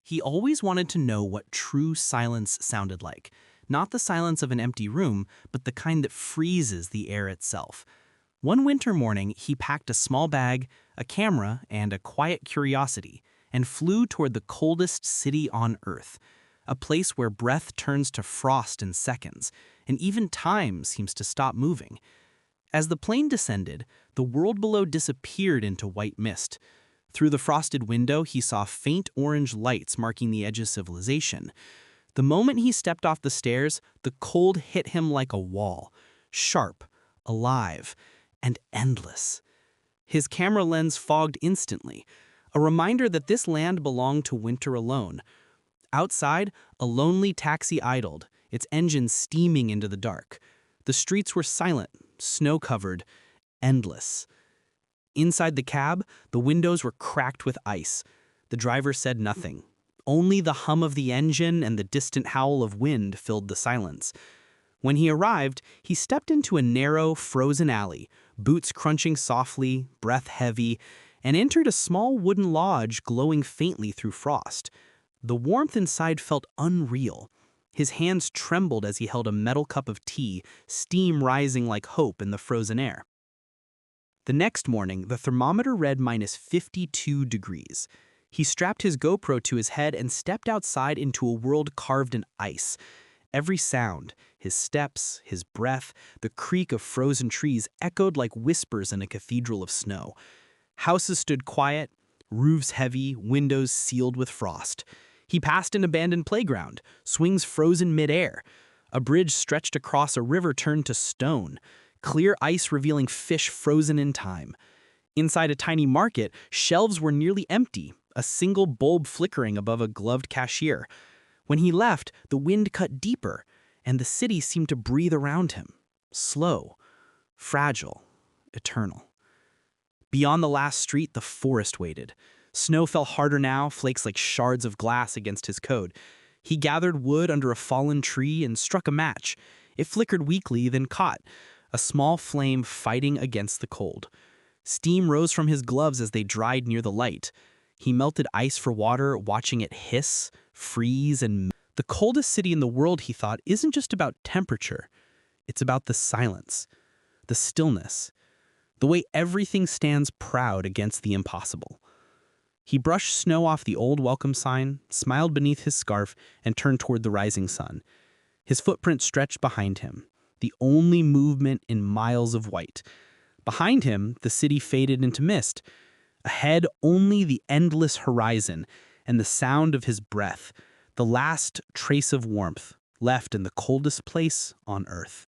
He always wanted to know what true silence sounded like. Not the silence of an empty room, but the kind that freezes the air itself. One winter morning, he packed a small bag, a camera, and a quiet curiosity, and flew toward the coldest city on Earth, a place where breath turns to frost in seconds, and even time seems to stop moving. As the plane descended, the world below disappeared into white mist. Through the frosted window, he saw faint orange lights marking the edge of civilization. The moment he stepped off the stairs, the cold hit him like a wall, sharp, alive, and endless. His camera lens fogged instantly, a reminder that this land belonged to winter alone. Outside, a lonely taxi idled, its engine steaming into the dark. The streets were silent, snow-covered, endless. Inside the cab, the windows were cracked with ice. The driver said nothing. Only the hum of the engine and the distant howl of wind filled the silence. When he arrived, he stepped into a narrow, frozen alley, boots crunching softly, breath heavy, and entered a small wooden lodge glowing faintly through frost. The warmth inside felt unreal. His hands trembled as he held a metal cup of tea, steam rising like hope in the frozen air. The next morning, the thermometer read -52 degrees. He strapped his GoPro to his head and stepped outside into a world carved in ice. Every sound, his steps, his breath, the creak of frozen trees echoed like whispers in a cathedral of snow. Houses stood quiet, roofs heavy, windows sealed with frost. He passed an abandoned playground, swings frozen mid-air. A bridge stretched across a river turned to stone, clear ice revealing fish frozen in time. Inside a tiny market, shelves were nearly empty, a single bulb flickering above a gloved cashier. When he left, the wind cut deeper, and the city seemed to breathe around him, slow, fragile, eternal. Beyond the last street, the forest waited. Snow fell harder now, flakes like shards of glass against his coat. He gathered wood under a fallen tree and struck a match. It flickered weakly, then caught, a small flame fighting against the cold. Steam rose from his gloves as they dried near the light. He melted ice for water, watching it hiss, freeze, and the coldest city in the world, he thought, isn't just about temperature. It's about the silence, the stillness, the way everything stands proud against the impossible. He brushed snow off the old welcome sign, smiled beneath his scarf, and turned toward the rising sun. His footprint stretched behind him, the only movement in miles of white. Behind him, the city faded into mist. Ahead, only the endless horizon and the sound of his breath, the last trace of warmth left in the coldest place on Earth.